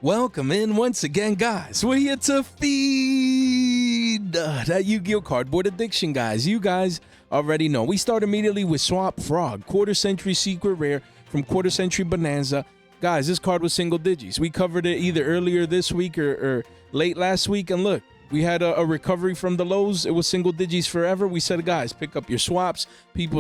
Welcome in once again, guys. We're here to feed that Yu-Gi-Oh cardboard addiction, guys. You guys already know. We start immediately with Swap Frog, quarter century secret rare from quarter century Bonanza. Guys, this card was single digits. We covered it either earlier this week or late last week, and look, we had a recovery from the lows. It was single digits forever. We said, guys, pick up your swaps.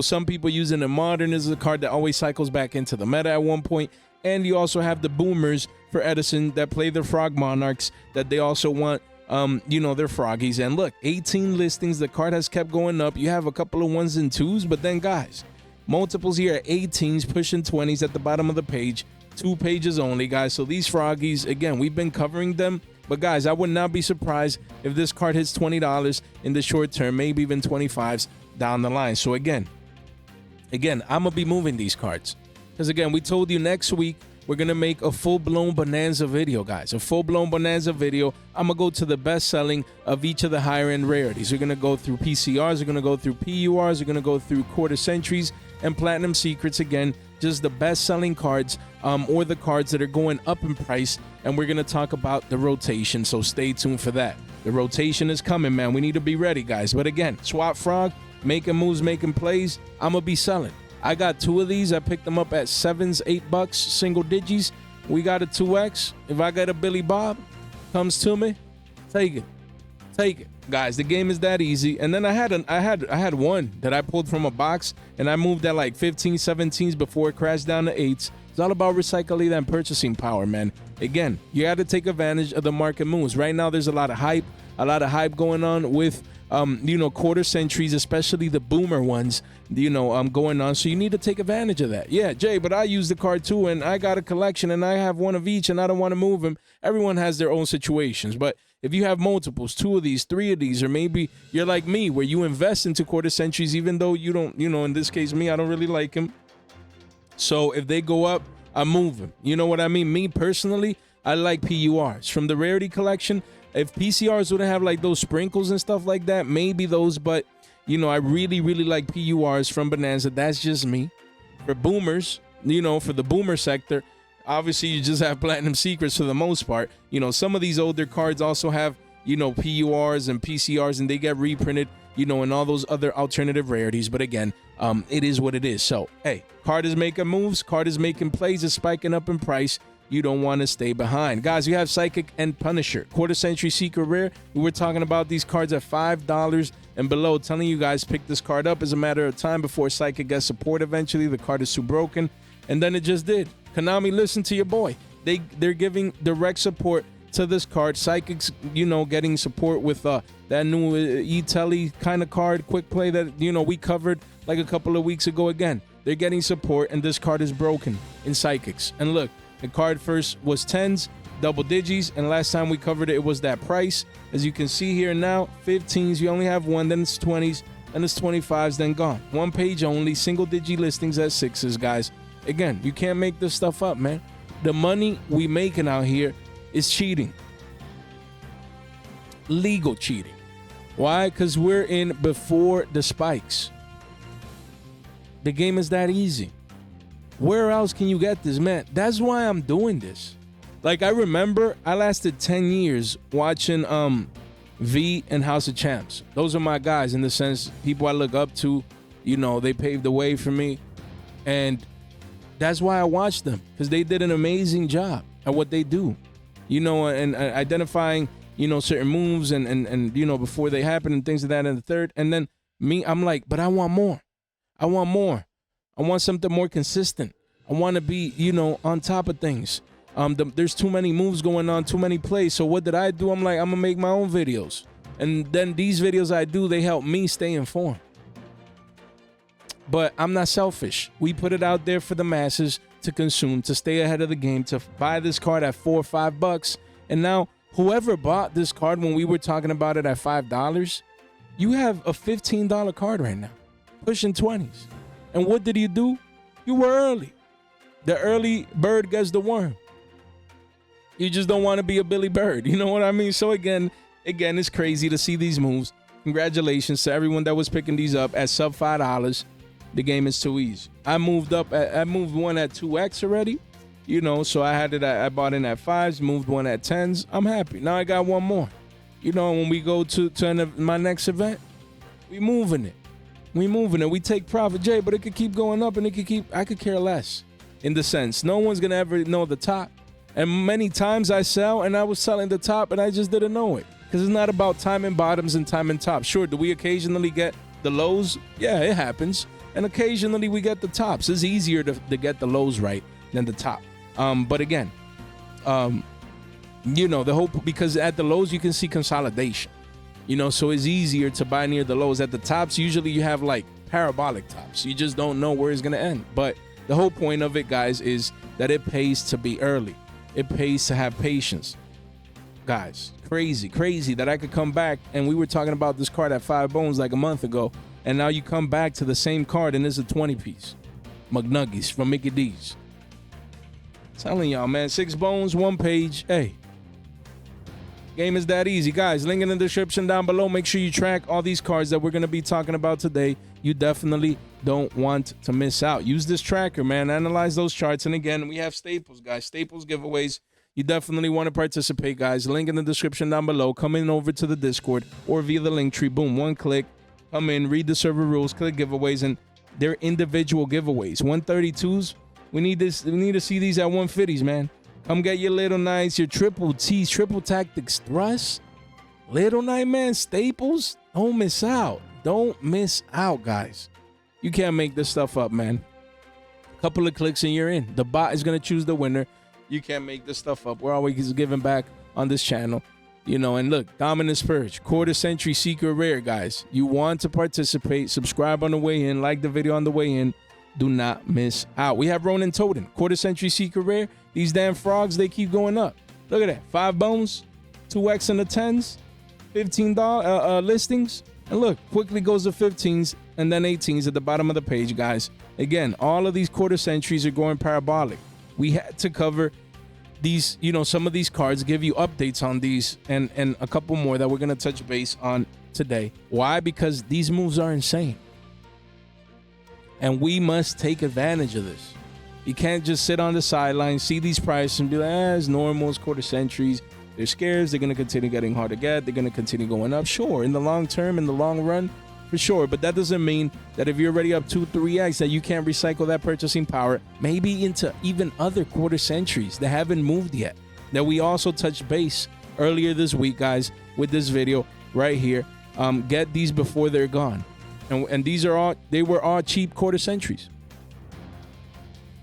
Some people using it modern. This is a card that always cycles back into the meta at one point. And you also have the boomers for Edison that play the Frog Monarchs that they also want, their froggies. And look, 18 listings. The card has kept going up. You have a couple of ones and twos, but then, guys, multiples here at 18s, pushing 20s at the bottom of the page. 2 pages only, guys. So these froggies, again, we've been covering them. But, guys, I would not be surprised if this card hits $20 in the short term, maybe even 25s down the line. So, again, I'm going to be moving these cards. Because, again, we told you next week we're going to make a full-blown Bonanza video, guys. A full-blown Bonanza video. I'm going to go to the best-selling of each of the higher-end rarities. We're going to go through PCRs. We're going to go through PURs. We're going to go through quarter centuries and platinum secrets. Again, just the best-selling cards or the cards that are going up in price. And we're going to talk about the rotation, so stay tuned for that. The rotation is coming, man. We need to be ready, guys. But, again, Swap Frog, making moves, making plays. I'm going to be selling. I got 2 of these. I picked them up at $7, $8, single digits. We got a 2X. If I got a Billy Bob comes to me, take it, guys. The game is that easy. And then I had one that I pulled from a box, and I moved at like 15, 17s before it crashed down to 8s. It's all about recycling and purchasing power, man. Again, you got to take advantage of the market moves. Right now, there's a lot of hype going on with quarter centuries, especially the boomer ones, going on. So you need to take advantage of that. Yeah, Jay, but I use the card too, and I got a collection, and I have one of each, and I don't want to move them. Everyone has their own situations. But if you have multiples, 2 of these, 3 of these, or maybe you're like me, where you invest into quarter centuries, even though you don't, in this case, me, I don't really like them. So if they go up, I move them. You know what I mean? Me personally, I like PURs. From the rarity collection, if PCRs wouldn't have like those sprinkles and stuff like that, maybe those, but I really, really like PURs from Bonanza. That's just me. For boomers, for the boomer sector, obviously you just have platinum secrets for the most part. Some of these older cards also have, PURs and PCRs, and they get reprinted, and all those other alternative rarities. But again, it is what it is. So, hey, card is making moves, card is making plays, it's spiking up in price. You don't want to stay behind. Guys, you have Psychic and Punisher. Quarter century secret rare. We were talking about these cards at $5 and below. Telling you guys pick this card up is a matter of time before Psychic gets support eventually. The card is too broken. And then it just did. Konami, listen to your boy. They're giving direct support to this card. Psychic's, getting support with that new E-Telly kind of card. Quick play that, we covered like a couple of weeks ago. Again, they're getting support, and this card is broken in Psychics. And look, the card first was 10s, double digits, and last time we covered it, it was that price. As you can see here now, 15s, you only have 1, then it's 20s, and it's 25s, then gone. 1 page only, single digit listings at 6s, guys. Again, you can't make this stuff up, man. The money we making out here is cheating. Legal cheating. Why? Because we're in before the spikes. The game is that easy. Where else can you get this, man? That's why I'm doing this. Like, I remember I lasted 10 years watching V and House of Champs. Those are my guys, in the sense, people I look up to. They paved the way for me. And that's why I watched them, because they did an amazing job at what they do. And identifying, certain moves and before they happen and things of that and the third. And then me, I'm like, but I want more. I want more. I want something more consistent. I want to be, on top of things. There's too many moves going on, too many plays. So what did I do? I'm like, I'm going to make my own videos. And then these videos I do, they help me stay informed. But I'm not selfish. We put it out there for the masses to consume, to stay ahead of the game, to buy this card at $4 or $5. And now, whoever bought this card when we were talking about it at $5, you have a $15 card right now, pushing 20s. And what did you do? You were early. The early bird gets the worm. You just don't want to be a Billy Bird. You know what I mean? So again, it's crazy to see these moves. Congratulations to everyone that was picking these up at sub $5. The game is too easy. I moved one at 2X already. You know, so I had it. I bought in at 5s, moved one at 10s. I'm happy. Now I got one more. You know, when we go to my next event, we moving it. We take profit, Jay, but it could keep going up, and I could care less in the sense. No one's going to ever know the top. And many times I sell, and I was selling the top, and I just didn't know it. Because it's not about timing bottoms and timing tops. Sure, do we occasionally get the lows? Yeah, it happens. And occasionally we get the tops. It's easier to get the lows right than the top. But again, you know, the hope, because at the lows you can see consolidation, you know, so it's easier to buy near the lows. At the tops, usually you have like parabolic tops. You just don't know where it's going to end. But the whole point of it, guys, is that it pays to be early. It pays to have patience. Guys, crazy that I could come back, and we were talking about this card at 5 bones like a month ago, and now you come back to the same card and it's a 20-piece. McNuggies from Mickey D's. Telling y'all, man, 6 bones, 1 page. Hey, game is that easy. Guys, link in the description down below. Make sure you track all these cards that we're going to be talking about today. You definitely don't want to miss out. Use this tracker, man. Analyze those charts. And again, we have staples, guys. Staples giveaways. You definitely want to participate, guys. Link in the description down below. Come in over to the Discord or via the link tree. Boom, 1 click. Come in, read the server rules, click giveaways, and they're individual giveaways. 132s. We need this. We need to see these at 150s, man. Come get your Little Knights, your Triple T's, Triple Tactics Thrust, Little Knight, man, staples. Don't miss out. Don't miss out, guys. You can't make this stuff up, man. A couple of clicks and you're in. The bot is going to choose the winner. You can't make this stuff up. We're always giving back on this channel. You know, and look, Dominus Purge, quarter century secret rare, guys. You want to participate, subscribe on the way in, like the video on the way in. Do not miss out. We have Ronin Totem, quarter century secret rare. These damn frogs, they keep going up. Look at that. 5 bones, 2x in the 10s, $15 listings. And look, quickly goes to 15s and then 18s at the bottom of the page, guys. Again, all of these quarter centuries are going parabolic. We had to cover these, you know, some of these cards, give you updates on these and a couple more that we're going to touch base on today. Why? Because these moves are insane. And we must take advantage of this. You can't just sit on the sidelines, see these prices and be like, it's normal, it's quarter centuries. They're scarce. They're going to continue getting hard to get. They're going to continue going up. Sure, in the long term, in the long run, for sure. But that doesn't mean that if you're already up 2, 3x, that you can't recycle that purchasing power, maybe into even other quarter centuries that haven't moved yet. That we also touched base earlier this week, guys, with this video right here. Get these before they're gone. And these are all, they were all cheap quarter centuries.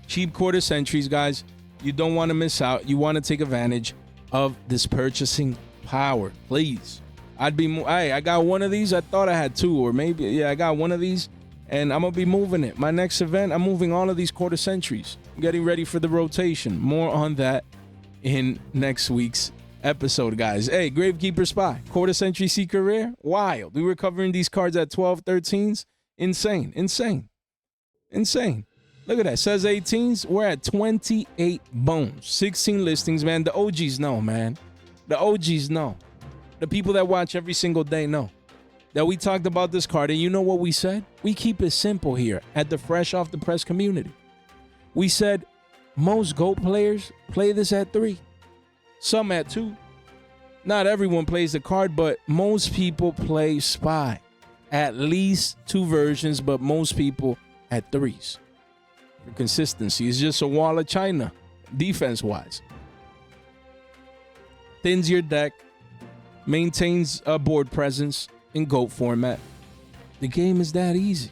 Cheap quarter centuries, guys. You don't want to miss out. You want to take advantage of this purchasing power, please. Hey, I got one of these. I thought I had 2, or maybe, yeah, I got one of these, and I'm gonna be moving it. My next event, I'm moving all of these quarter centuries. I'm getting ready for the rotation. More on that in next week's episode, guys. Hey, Gravekeeper Spy, quarter century secret rare, wild. We were covering these cards at 12, 13s. Insane. Look at that. Says 18s. We're at 28 bones. 16 listings, man. The OGs know, man. The OGs know. The people that watch every single day know that we talked about this card. And you know what we said? We keep it simple here at the Fresh Off the Press community. We said most GOAT players play this at 3. Some at 2. Not everyone plays the card, but most people play Spy. At least 2 versions, but most people at 3s. For consistency, it's just a wall of China, defense-wise. Thins your deck, maintains a board presence in GOAT format. The game is that easy.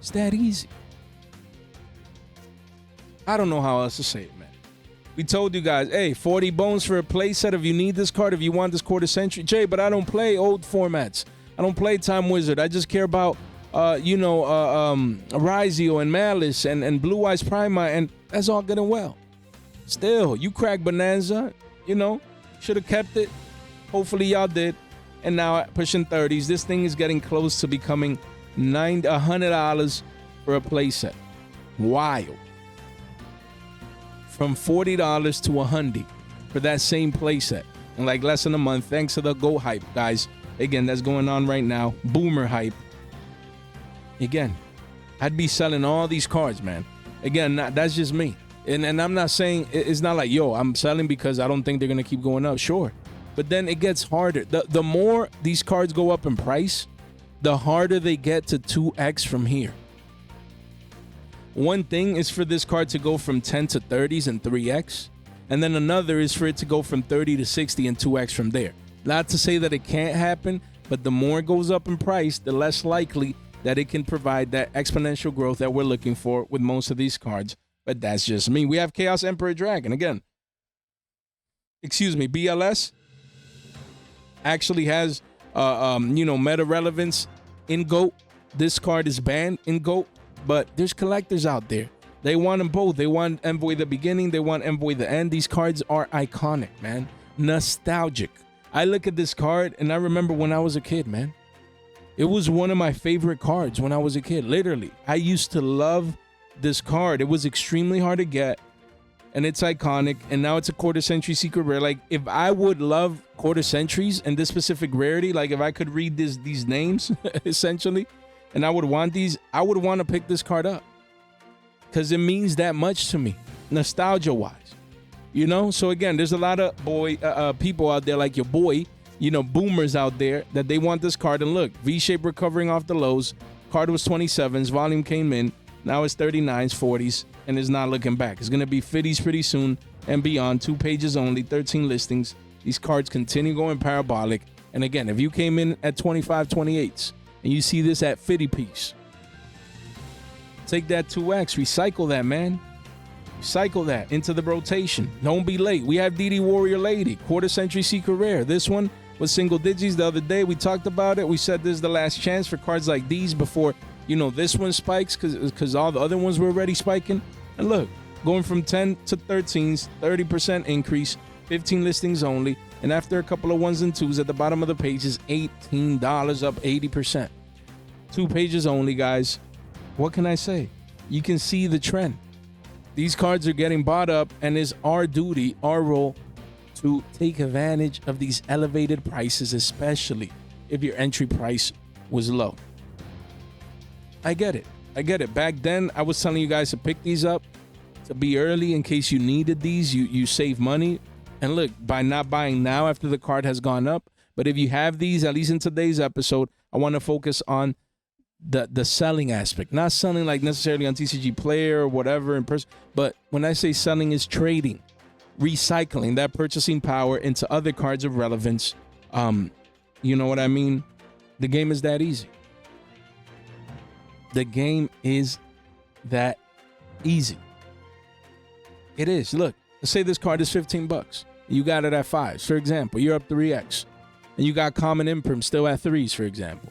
It's that easy. I don't know how else to say it, man. We told you guys, hey, 40 bones for a play set if you need this card, if you want this quarter century. Jay, but I don't play old formats. I don't play Time Wizard. I just care about Rizio and Malice and Blue Eyes Prima, and that's all good and well. Still, you crack Bonanza, should have kept it. Hopefully y'all did. And now pushing 30s. This thing is getting close to becoming $100 for a playset. Wild. From $40 to $100 for that same playset in like less than a month, thanks to the GOAT hype, guys. Again, that's going on right now. Boomer hype. Again, I'd be selling all these cards, man. Again, that's just me. And I'm not saying, it's not like, yo, I'm selling because I don't think they're going to keep going up. Sure. But then it gets harder. The more these cards go up in price, the harder they get to 2x from here. One thing is for this card to go from 10 to 30s and 3x. And then another is for it to go from 30 to 60 and 2x from there. Not to say that it can't happen, but the more it goes up in price, the less likely that it can provide that exponential growth that we're looking for with most of these cards. But that's just me. We have Chaos Emperor Dragon. Again, excuse me, BLS actually has, meta relevance in GOAT. This card is banned in GOAT, but there's collectors out there. They want them both. They want Envoy the beginning. They want Envoy the end. These cards are iconic, man. Nostalgic. I look at this card and I remember when I was a kid, man. It was one of my favorite cards when I was a kid. Literally, I used to love this card. It was extremely hard to get, and it's iconic. And now it's a quarter century secret rare. Like, if I would love quarter centuries and this specific rarity, like if I could read these names essentially, and I would want these, I would want to pick this card up because it means that much to me, nostalgia wise. You know, so again, there's a lot of people out there like your boy, boomers out there that they want this card. And look, V-shape recovering off the lows. Card was 27s, volume came in. Now it's 39s, 40s, and it's not looking back. It's going to be 50s pretty soon and beyond. 2 pages only, 13 listings. These cards continue going parabolic. And again, if you came in at 25, 28s, and you see this at 50 piece, take that 2x, recycle that, man. Cycle that into the rotation. Don't be late. We have DD Warrior Lady, quarter century secret rare. This one was single digits the other day. We talked about it. We said this is the last chance for cards like these before, this one spikes because all the other ones were already spiking. And look, going from 10 to 13s, 30% increase, 15 listings only. And after a couple of ones and twos at the bottom of the page is $18, up 80%. 2 pages only, guys. What can I say? You can see the trend. These cards are getting bought up, and it's our duty, our role, to take advantage of these elevated prices, especially if your entry price was low. I get it. Back then, I was telling you guys to pick these up, to be early in case you needed these. You save money. And look, by not buying now after the card has gone up, but if you have these, at least in today's episode, I want to focus on the selling aspect. Not selling like necessarily on TCG Player or whatever in person, but when I say selling, is trading, recycling that purchasing power into other cards of relevance. You know what I mean? The game is that easy. The game is that easy. It is. Look, let's say this card is $15. You got it at 5s, for example. You're up 3x. And you got common imprims still at 3s, for example.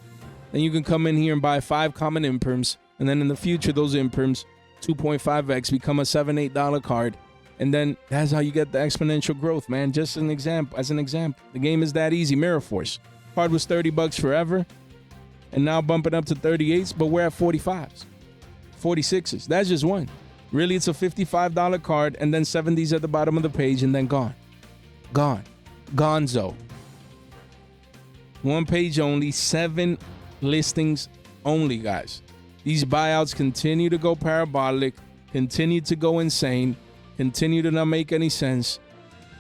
Then you can come in here and buy 5 common imprims. And then in the future, those imprims, 2.5x, become a $7, $8 card. And then that's how you get the exponential growth, man. Just an example. As an example, the game is that easy. Mirror Force. Card was $30 forever. And now bumping up to 38s, but we're at 45s, 46s. That's just one. Really, it's a $55 card, and then 70s at the bottom of the page, and then gone. Gonzo. 1 page only, 7 listings only, guys. These buyouts continue to go parabolic, continue to go insane, continue to not make any sense.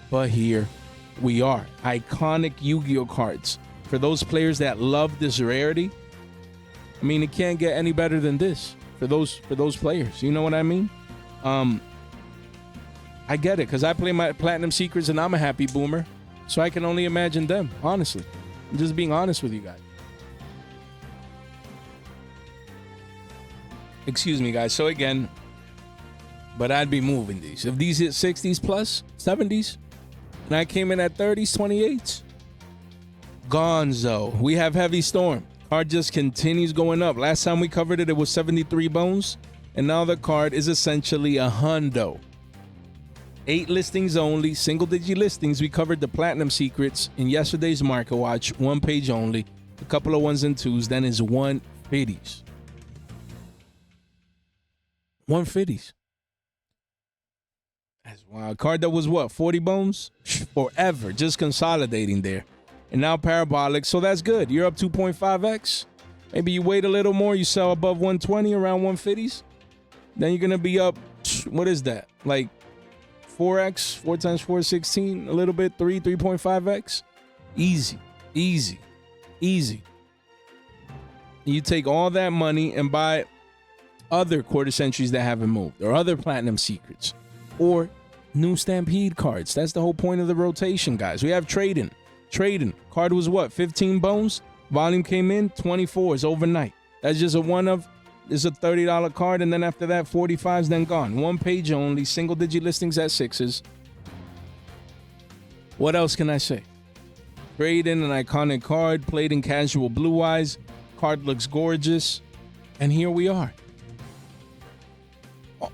But here we are. Iconic Yu-Gi-Oh cards. For those players that love this rarity, I mean, it can't get any better than this for those players. You know what I mean? I get it, because I play my Platinum Secrets and I'm a happy boomer. So I can only imagine them, honestly. I'm just being honest with you guys. Excuse me, guys. So again, but I'd be moving these. If these hit 60s plus, 70s, and I came in at 30s, 28s, gonzo. We have Heavy Storm. Card just continues going up. Last time we covered it, it was 73 bones. And now the card is essentially a hundo. 8 listings only, single digit listings. We covered the Platinum Secrets in yesterday's Market Watch. 1 page only. A couple of 1s and 2s. Then is 150s. 150s. That's wild. Card that was what? 40 bones? Forever. Just consolidating there. And now parabolic, so that's good. You're up 2.5x. Maybe you wait a little more, you sell above 120, around 150s. Then you're going to be up what is that? Like 4x, 4 times 4, 16, a little bit, 3.5x. Easy, easy, easy. You take all that money and buy other quarter centuries that haven't moved, or other platinum secrets, or new Stampede cards. That's the whole point of the rotation, guys. We have trading. Card was what? 15 bones. Volume came in 24s overnight. That's just a one of. It's a $30 card, and then after that, 45s, then gone. One page only, single digit listings at 6s. What else can I say? Trade in an iconic card, played in casual blue eyes. Card looks gorgeous, and here we are.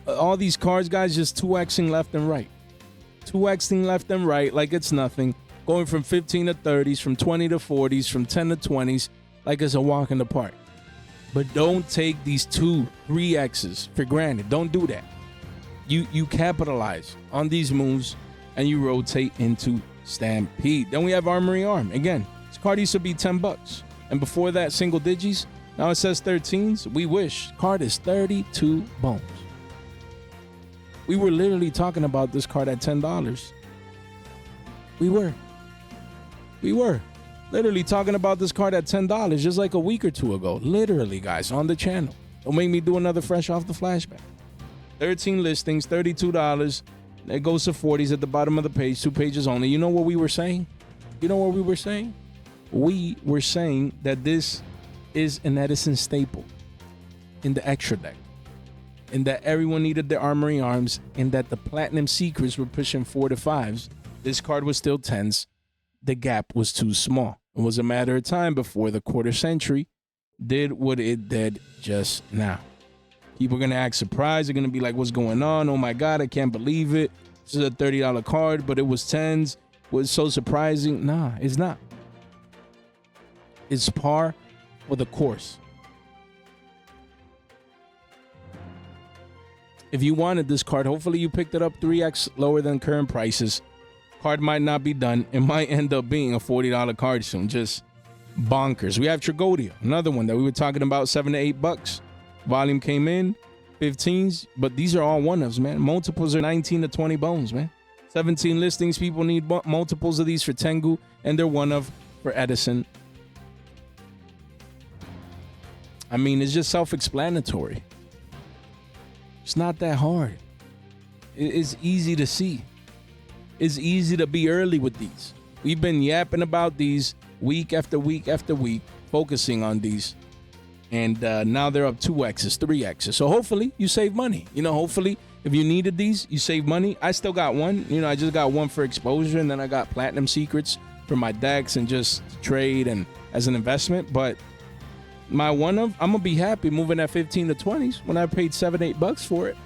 All these cards, guys, just 2xing left and right. 2xing left and right like it's nothing. Going from 15 to 30s, from 20 to 40s, from 10 to 20s, like it's a walk in the park. But don't take these 2, 3x's for granted. Don't do that. You capitalize on these moves and you rotate into Stampede. Then we have Armory Arm. Again, this card used to be $10. And before that, single digits. Now it says 13s. We wish. Card is 32 bones. We were literally talking about this card at $10. We were literally talking about this card at $10 just like a week or two ago. Literally, guys, on the channel. Don't make me do another fresh off the flashback. 13 listings, $32. It goes to 40s at the bottom of the page, 2 pages only. You know what we were saying? We were saying that this is an Edison staple in the extra deck, and that everyone needed their Armory Arms, and that the Platinum Secrets were pushing 4 to 5s. This card was still 10s. The gap was too small. It was a matter of time before the quarter century did what it did just now. People are going to act surprised. They're going to be like, what's going on? Oh my God, I can't believe it. This is a $30 card, but it was 10s. Was so surprising? Nah, it's not. It's par for the course. If you wanted this card, hopefully you picked it up 3x lower than current prices. Card might not be done. It might end up being a $40 card soon. Just bonkers. We have Trigodia, another one that we were talking about, $7 to $8. Volume came in 15s, but these are all one-ofs, man. Multiples are 19 to 20 bones, man. 17 listings. People need multiples of these for Tengu, and they're one-of for Edison. I mean, it's just self-explanatory. It's not that hard. It's easy to see. It's easy to be early with these. We've been yapping about these week after week after week, focusing on these. And now they're up 2x's, 3x's. So hopefully you save money. Hopefully if you needed these, you save money. I still got one. I just got one for exposure, and then I got Platinum Secrets for my decks and just trade and as an investment. But my one-of, I'm going to be happy moving at 15 to 20s when I paid $7, $8 for it.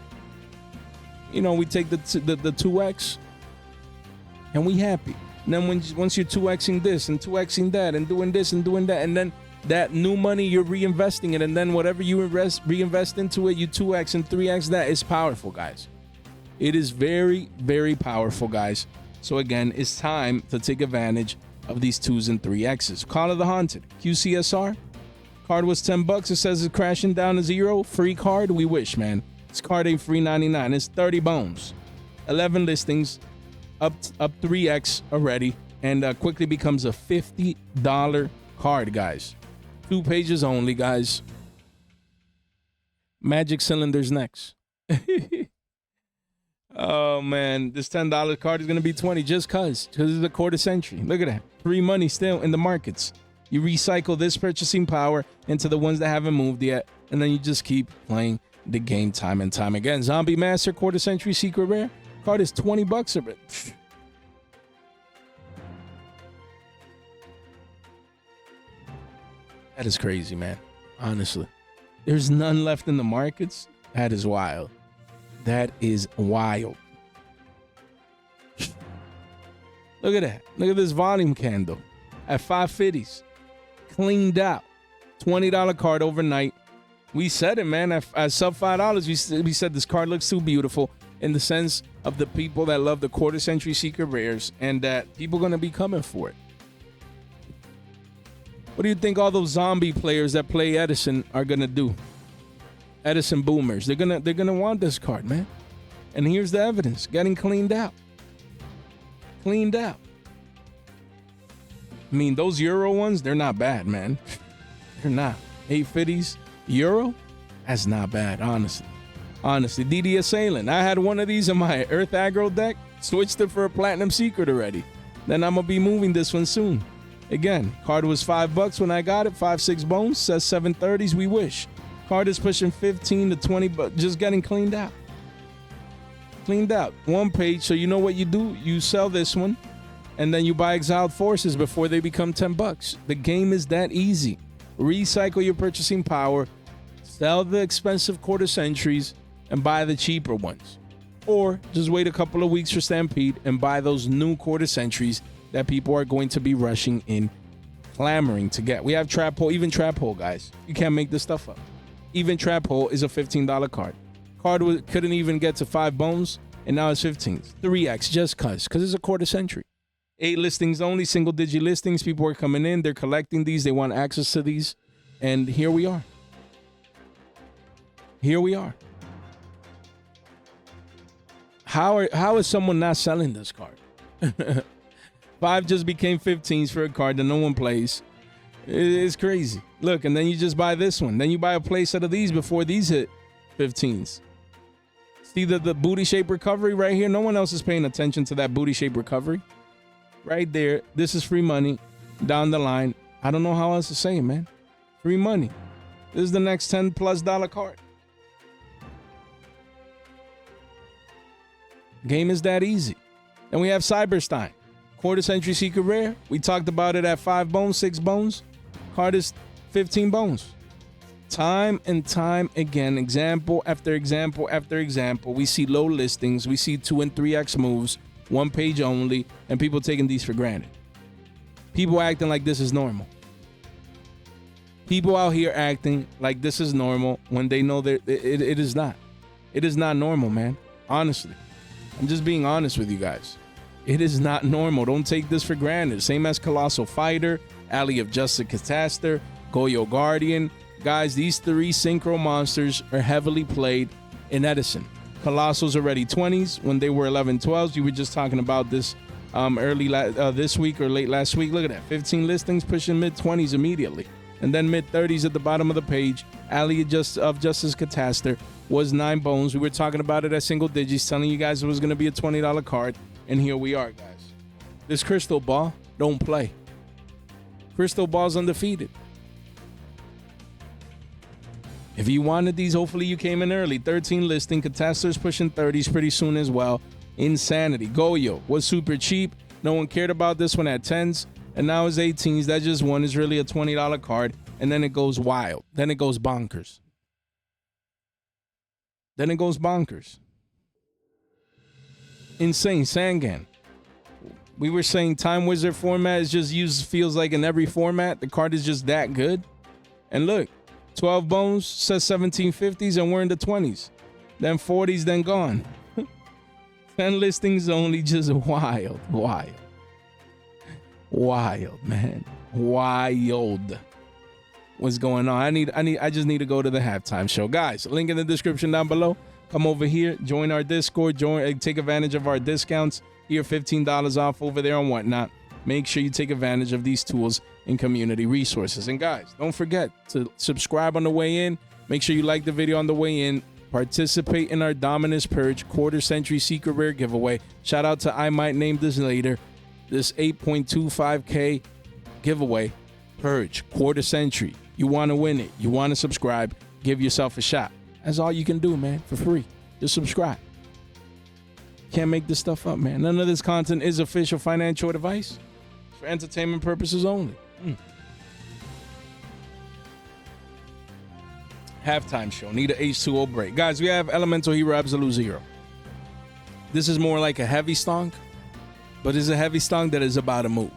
We take the 2x. And we happy. And then once you're 2xing this and 2xing that and doing this and doing that, and then that new money, you're reinvesting it, and then whatever you reinvest into it, you 2x and 3x that. Is powerful, guys. It is very, very powerful, guys. So again, it's time to take advantage of these 2s and 3x's. Call of the Haunted, QCSR. Card was $10. It says it's crashing down to 0. Free card. We wish, man. This card ain't free 99. It's 30 bones. 11 listings. Up 3x already, and quickly becomes a $50 card, guys. 2 pages only, guys. Magic Cylinders next. Oh man, this $10 card is gonna be 20 just cause it's a quarter century. Look at that. Free money still in the markets. You recycle this purchasing power into the ones that haven't moved yet, and then you just keep playing the game time and time again. Zombie Master quarter century secret rare. Card is $20 a bit. That is crazy, man. Honestly, there's none left in the markets. That is wild. That is wild. Look at that. Look at this volume candle at 550s. Cleaned out. $20 card overnight. We said it, man. At sub $5, we said this card looks too beautiful, in the sense of the people that love the quarter century secret rares, and that people are going to be coming for it. What do you think all those zombie players that play Edison are going to do? Edison boomers. They're going to want this card, man. And here's the evidence, getting cleaned out. Cleaned out. I mean, those Euro ones, they're not bad, man. They're not. 850s, Euro, that's not bad, honestly. Honestly, DD Assailant, I had one of these in my Earth Aggro deck, switched it for a Platinum Secret already. Then I'm gonna be moving this one soon. Again, card was $5 when I got it, 5-6 bones, says 730s, we wish. Card is pushing 15 to 20, but just getting cleaned out. Cleaned out. One page, so you know what you do? You sell this one, and then you buy Exiled Forces before they become $10. The game is that easy. Recycle your purchasing power, sell the expensive quarter centuries, and buy the cheaper ones. Or just wait a couple of weeks for Stampede and buy those new quarter centuries that people are going to be rushing in, clamoring to get. We have Trap Hole, even Trap Hole, guys. You can't make this stuff up. Even Trap Hole is a $15 card. Card couldn't even get to 5 bones, and now it's 15. 3x just because it's a quarter century. 8 listings only, single digit listings. People are coming in, they're collecting these, they want access to these, and here we are. Here we are. How is someone not selling this card? 5 just became 15s for a card that no one plays. It's crazy. Look, and then you just buy this one. Then you buy a play set of these before these hit 15s. See the booty shape recovery right here? No one else is paying attention to that booty shape recovery. Right there. This is free money down the line. I don't know how else to say it, man. Free money. This is the next $10+ card. Game is that easy. And we have Cyberstein. Quarter century secret rare. We talked about it at 5 bones, 6 bones. Card is 15 bones. Time and time again, example after example after example, we see low listings. We see 2 and 3x moves, 1 page only, and people taking these for granted. People acting like this is normal. People out here acting like this is normal when they know that it is not. It is not normal, man. Honestly. I'm just being honest with you guys. It is not normal. Don't take this for granted. Same as Colossal Fighter, Alley of Justice Cataster, Goyo Guardian. Guys, these 3 synchro monsters are heavily played in Edison. Colossal's already 20s when they were 11, 12s. You were just talking about this early this week or late last week. Look at that. 15 listings pushing mid-20s immediately. And then mid-30s at the bottom of the page. Alley of Justice Cataster was 9 bones. We were talking about it at single digits, telling you guys it was going to be a $20 card. And here we are, guys. This Crystal Ball, don't play. Crystal Ball's undefeated. If you wanted these, hopefully you came in early. 13 listing. Cataster's pushing 30s pretty soon as well. Insanity. Goyo was super cheap. No one cared about this one at 10s. And now it's 18s. That just one is really a $20 card. And then it goes wild. Then it goes bonkers. Then it goes bonkers. Insane. Sangan. We were saying Time Wizard format is just used, feels like in every format. The card is just that good. And look, 12 bones, says 1750s, and we're in the 20s. Then 40s, then gone. 10 listings only, just wild. Wild, man. Wild. What's going on? I just need to go to the halftime show. Guys, link in the description down below. Come over here, join our Discord, take advantage of our discounts. Here, $15 off over there and whatnot. Make sure you take advantage of these tools and community resources. And guys, don't forget to subscribe on the way in. Make sure you like the video on the way in. Participate in our Dominus Purge quarter century secret rare giveaway. Shout out to I Might Name This Later. This 8.25K giveaway. Purge quarter century. You want to win it. You want to subscribe. Give yourself a shot. That's all you can do, man, for free. Just subscribe. Can't make this stuff up, man. None of this content is official financial advice. It's for entertainment purposes only. Halftime show. Need a H2O break. Guys, we have Elemental Hero Absolute Zero. This is more like a heavy stonk, but it's a heavy stonk that is about to move.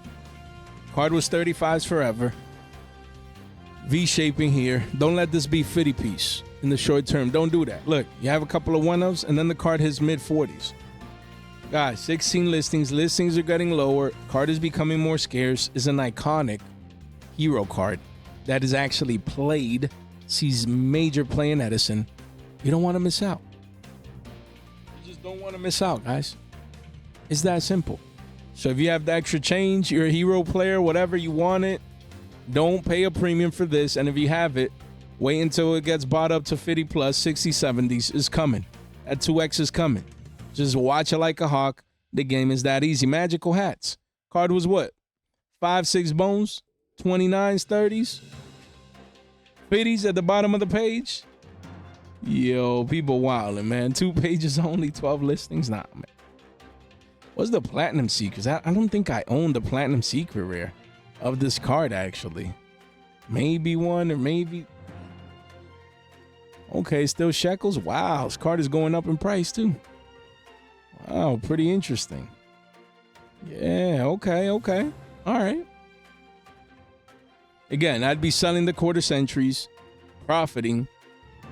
Card was 35s forever. V-shaping here. Don't let this be 50 piece in the short term. Don't do that. Look, you have a couple of 1-ofs, and then the card hits mid-40s. Guys, 16 listings. Listings are getting lower. Card is becoming more scarce. Is an iconic hero card that is actually played. Sees major play in Edison. You don't want to miss out. just don't want to miss out, guys. It's that simple. So if you have the extra change, you're a hero player, whatever you want it, don't pay a premium for this. And if you have it, wait until it gets bought up to 50 plus, 60, 70s is coming. That 2X is coming. Just watch it like a hawk. The game is that easy. Magical hats. Card was what? 5, 6 bones, 29s, 30s, 50s at the bottom of the page. Yo, people wildin', man. 2 pages only, 12 listings. Nah, man. What's the Platinum Secrets? I don't think I own the Platinum Secret Rare of this card, actually. Maybe one or maybe... Okay, still shekels. Wow, this card is going up in price, too. Wow, pretty interesting. Yeah, okay. All right. Again, I'd be selling the quarter centuries, profiting,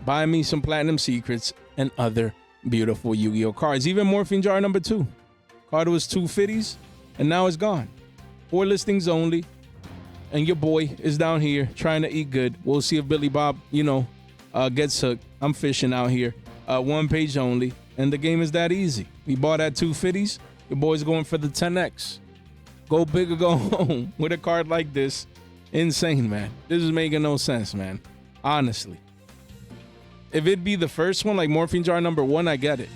buying me some Platinum Secrets, and other beautiful Yu-Gi-Oh cards. Even Morphine Jar number 2. Card was 250s, and now it's gone. 4 listings only, and your boy is down here trying to eat good. We'll see if Billy Bob, gets hooked. I'm fishing out here. 1 page only, and the game is that easy. We bought at 250s. Your boy's going for the 10X. Go big or go home with a card like this. Insane, man. This is making no sense, man. Honestly. If it'd be the first one, like Morphine Jar number 1, I get it.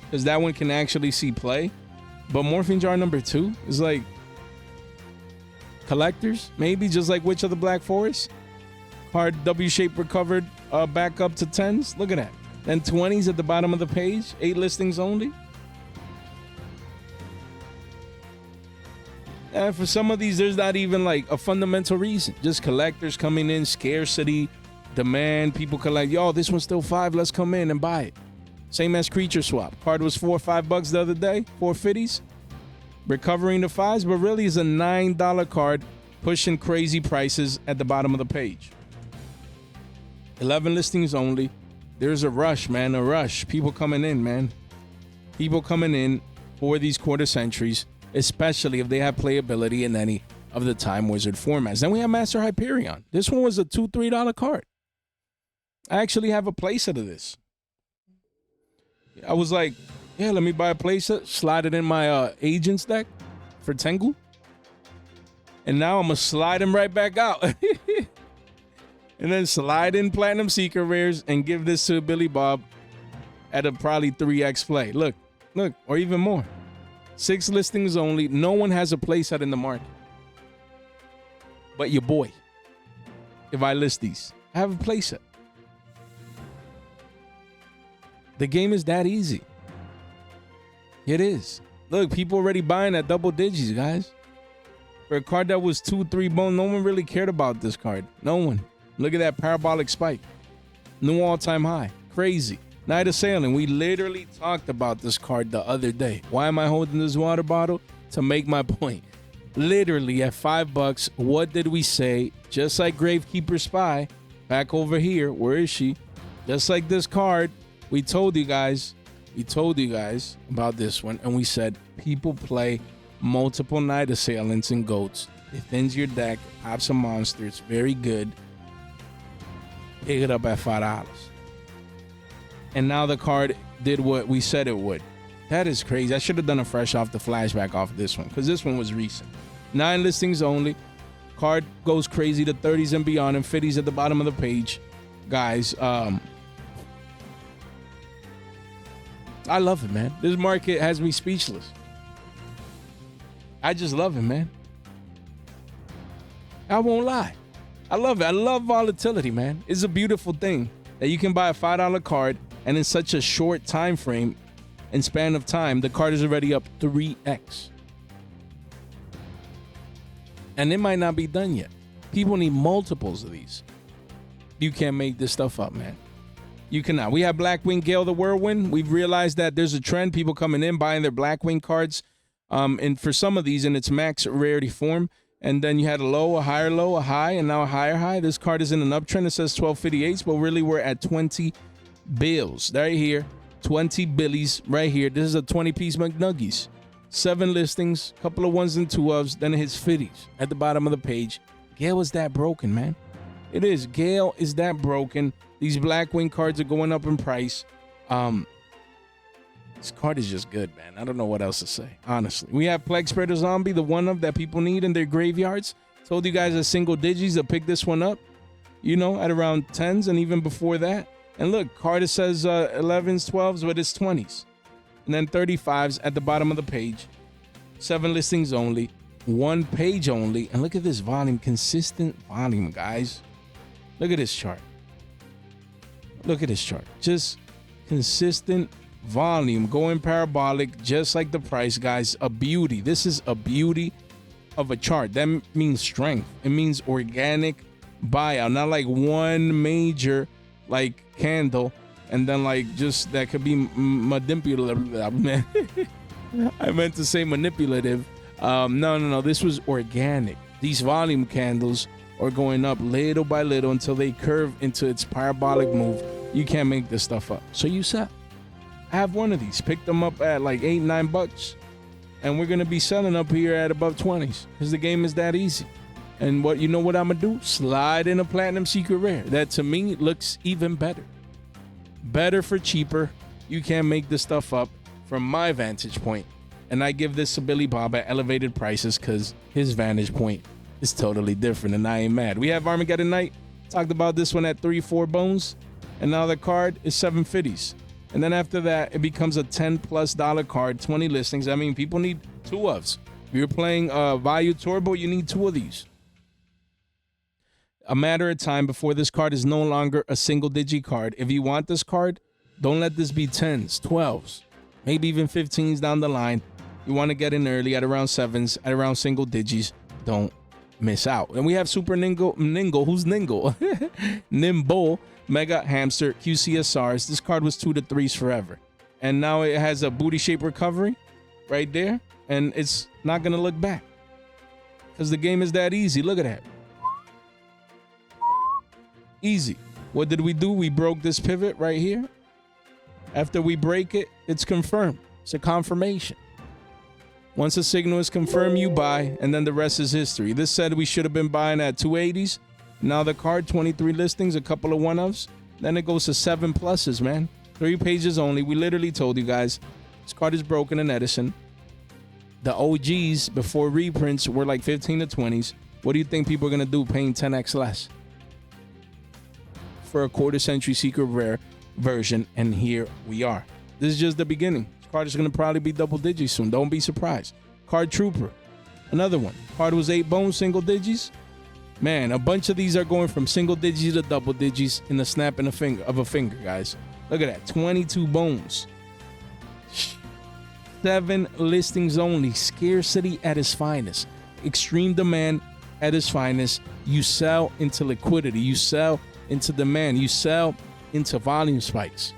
Because that one can actually see play. But Morphine Jar number 2 is like collectors, maybe just like Witch of the Black Forest. Card W-shape recovered back up to 10s. Look at that. Then 20s at the bottom of the page. 8 listings only. And for some of these, there's not even like a fundamental reason. Just collectors coming in, scarcity, demand. People collect, yo, this one's still $5. Let's come in and buy it. Same as Creature Swap. Card was $4 or $5 the other day. 450s. Recovering the 5s, but really is a $9 card pushing crazy prices at the bottom of the page. 11 listings only. There's a rush, man. A rush. People coming in, man. People coming in for these quarter centuries, especially if they have playability in any of the Time Wizard formats. Then we have Master Hyperion. This one was a $2, $3 card. I actually have a playset of this. I was like, yeah, let me buy a playset, slide it in my Agents deck for Tengu. And now I'm going to slide him right back out. And then slide in Platinum Secret Rares and give this to Billy Bob at a probably 3X play. Look, or even more. 6 listings only. No one has a playset in the market. But your boy. If I list these, I have a playset. The game is that easy. It is. Look, people already buying at double digits, guys. For a card that was 2, 3 bone, no one really cared about this card. No one. Look at that parabolic spike. New all-time high. Crazy. Night of Sailing. We literally talked about this card the other day. Why am I holding this water bottle? To make my point. Literally at $5, what did we say? Just like Gravekeeper Spy, back over here. Where is she? Just like this card, we told you guys about this one, and we said people play multiple Night Assailants and Goats. It thins your deck, pops a monster. It's very good. Pick it up at $5. And now the card did what we said it would. That is crazy. I should have done a fresh off the flashback off this one, because this one was recent. 9 listings only. Card goes crazy to 30s and beyond, and 50s at the bottom of the page. Guys, I love it, man. This market has me speechless. I just love it, man. I won't lie. I love it. I love volatility, man. It's a beautiful thing that you can buy a $5 card, and in such a short time frame and span of time, the card is already up 3x. And it might not be done yet. People need multiples of these. You can't make this stuff up, man. You cannot. We have Blackwing Gale the Whirlwind. We've realized that there's a trend. People coming in, buying their Blackwing cards. And for some of these in its max rarity form. And then you had a low, a higher low, a high, and now a higher high. This card is in an uptrend. It says 1258s, but really we're at 20 bills. Right here. 20 billies right here. This is a 20-piece McNuggies. 7 listings, couple of 1s and 2s, then it hits 50s at the bottom of the page. Gale is that broken, man. It is. Gale is that broken. These Blackwing cards are going up in price. This card is just good, man. I don't know what else to say, honestly. We have Plague Spreader Zombie, the one of that people need in their graveyards. Told you guys at single digits to pick this one up, you know, at around 10s and even before that. And look, card says 11s, 12s, but it's 20s. And then 35s at the bottom of the page. 7 listings only, 1 page only. And look at this volume, consistent volume, guys. Look at this chart. Look at this chart. Just consistent volume going parabolic, just like the price, guys. A beauty. This is a beauty of a chart. That means strength. It means organic buyout, not like one major like candle and then like just that could be manipulative. I meant to say manipulative. No, this was organic. These volume candles are going up little by little until they curve into its parabolic move. You can't make this stuff up, so you sell. I have one of these, picked them up at like $8-9, and we're gonna be selling up here at above 20s because the game is that easy. And what I'm gonna do? Slide in a platinum secret rare. That to me looks even better. Better for cheaper. You can't make this stuff up from my vantage point. And I give this to Billy Bob at elevated prices because his vantage point is totally different, and I ain't mad. We have Armageddon Knight. Talked about this one at 3-4 bones, and now the card is 750s. And then after that, it becomes a $10+ card, 20 listings. I mean, people need 2 ofs. If you're playing Value Turbo, you need 2 of these. A matter of time before this card is no longer a single-digit card. If you want this card, don't let this be 10s, 12s, maybe even 15s down the line. You want to get in early at around 7s, at around single digits. Don't miss out. And we have Super Ningle. Who's Ningle? Nimble, Mega Hamster, QCSRs. This card was 2 to 3s forever. And now it has a booty shape recovery right there. And it's not going to look back because the game is that easy. Look at that. Easy. What did we do? We broke this pivot right here. After we break it, it's confirmed. It's a confirmation. Once a signal is confirmed, you buy, and then the rest is history. This said we should have been buying at 280s. Now the card, 23 listings, a couple of one-ofs. Then it goes to 7+, man. 3 pages only. We literally told you guys, this card is broken in Edison. The OGs before reprints were like 15 to 20s. What do you think people are going to do paying 10x less for a quarter-century secret rare version? And here we are. This is just the beginning. This card is going to probably be double digits soon. Don't be surprised. Card Trooper, another one. Card was 8 bones, single digits. Man, a bunch of these are going from single digits to double digits in the snap of a finger, guys. Look at that, 22 bones. 7 listings only. Scarcity at its finest. Extreme demand at its finest. You sell into liquidity. You sell into demand. You sell into volume spikes.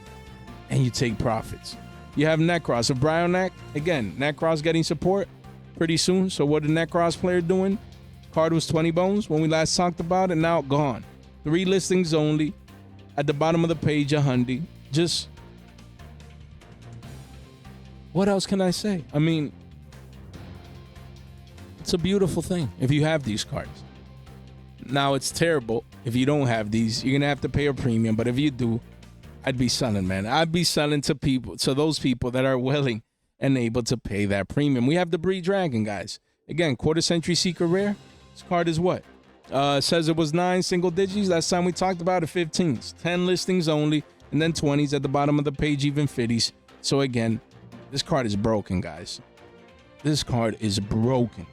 And you take profits. You have Necros. Of Bryonac, again, Necros getting support pretty soon. So what the Necros player doing? Card was 20 bones when we last talked about it. Now gone. 3 listings only. At the bottom of the page, a hundy. Just, what else can I say? I mean, it's a beautiful thing if you have these cards. Now it's terrible if you don't have these. You're gonna have to pay a premium. But if you do, I'd be selling, man. I'd be selling to those people that are willing and able to pay that premium. We have the Breed Dragon, guys. Again, quarter-century secret rare. This card is what? Says it was 9 single digits. Last time we talked about it, 15s. 10 listings only, and then 20s at the bottom of the page, even 50s. So again, this card is broken, guys. This card is broken.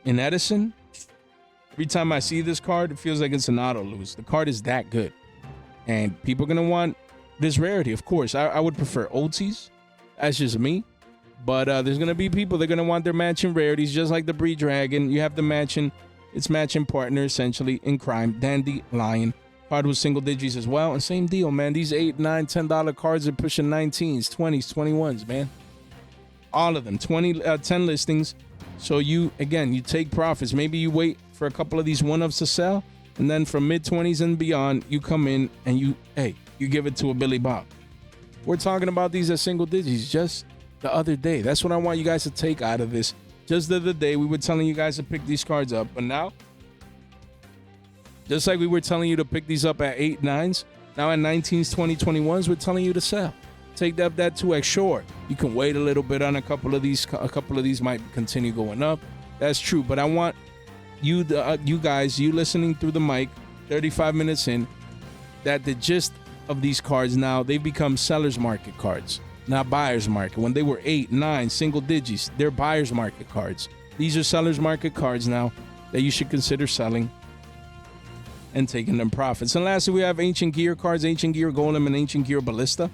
In Edison, every time I see this card, it feels like it's an auto lose. The card is that good. And people are going to want this rarity, of course. I would prefer OTs. That's just me. But there's going to be people that are going to want their matching rarities, just like the Breed Dragon. You have the matching, it's matching partner, essentially, in crime. Dandelion. Card was single digits as well. And same deal, man. These $8, $9, $10 cards are pushing 19s, 20s, 21s, man. All of them. 10 listings. So you take profits. Maybe you wait for a couple of these one-ups to sell. And then from mid-20s and beyond, you come in and you give it to a Billy Bob. We're talking about these at single digits just the other day. That's what I want you guys to take out of this. Just the other day, we were telling you guys to pick these cards up. But now, just like we were telling you to pick these up at 8, 9s, now at 19s, 20, 21s, we're telling you to sell. take up that 2x. Sure, you can wait a little bit on a couple of these. A couple of these might continue going up. That's true, but I want you, you guys, you listening through the mic, 35 minutes in, that the gist of these cards now, they've become seller's market cards, not buyer's market. When they were 8, 9, single digits, they're buyer's market cards. These are seller's market cards now that you should consider selling and taking them profits. And lastly, we have Ancient Gear cards, Ancient Gear Golem and Ancient Gear Ballista.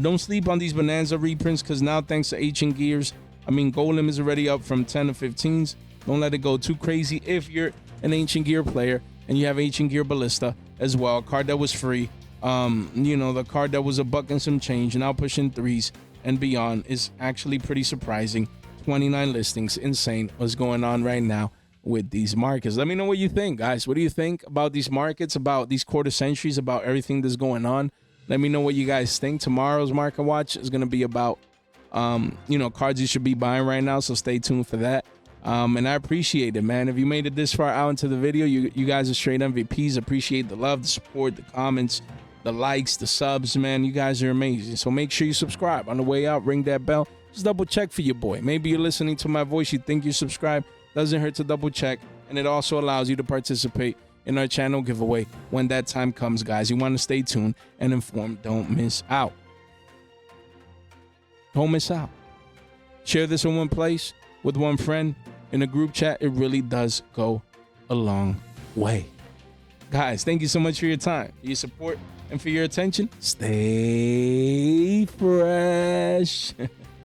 Don't sleep on these Bonanza reprints, because now thanks to Ancient Gears, Golem is already up from 10 to 15s. Don't let it go too crazy if you're an Ancient Gear player and you have Ancient Gear Ballista as well, a card that was free. The card that was $1 and some change, now pushing 3s and beyond, is actually pretty surprising. 29 listings, insane what's going on right now with these markets. Let me know what you think, guys. What do you think about these markets, about these quarter centuries, about everything that's going on? Let me know what you guys think. Tomorrow's Market Watch is going to be about, cards you should be buying right now, so stay tuned for that. And I appreciate it, man. If you made it this far out into the video, you guys are straight MVPs. Appreciate the love, the support, the comments, the likes, the subs, man. You guys are amazing. So make sure you subscribe. On the way out, ring that bell. Just double check for your boy. Maybe you're listening to my voice, you think you're subscribed. Doesn't hurt to double check. And it also allows you to participate in our channel giveaway when that time comes, guys. You want to stay tuned and informed. Don't miss out. Don't miss out. Share this in one place with one friend in a group chat. It really does go a long way. Guys, thank you so much for your time, your support, and for your attention. Stay fresh.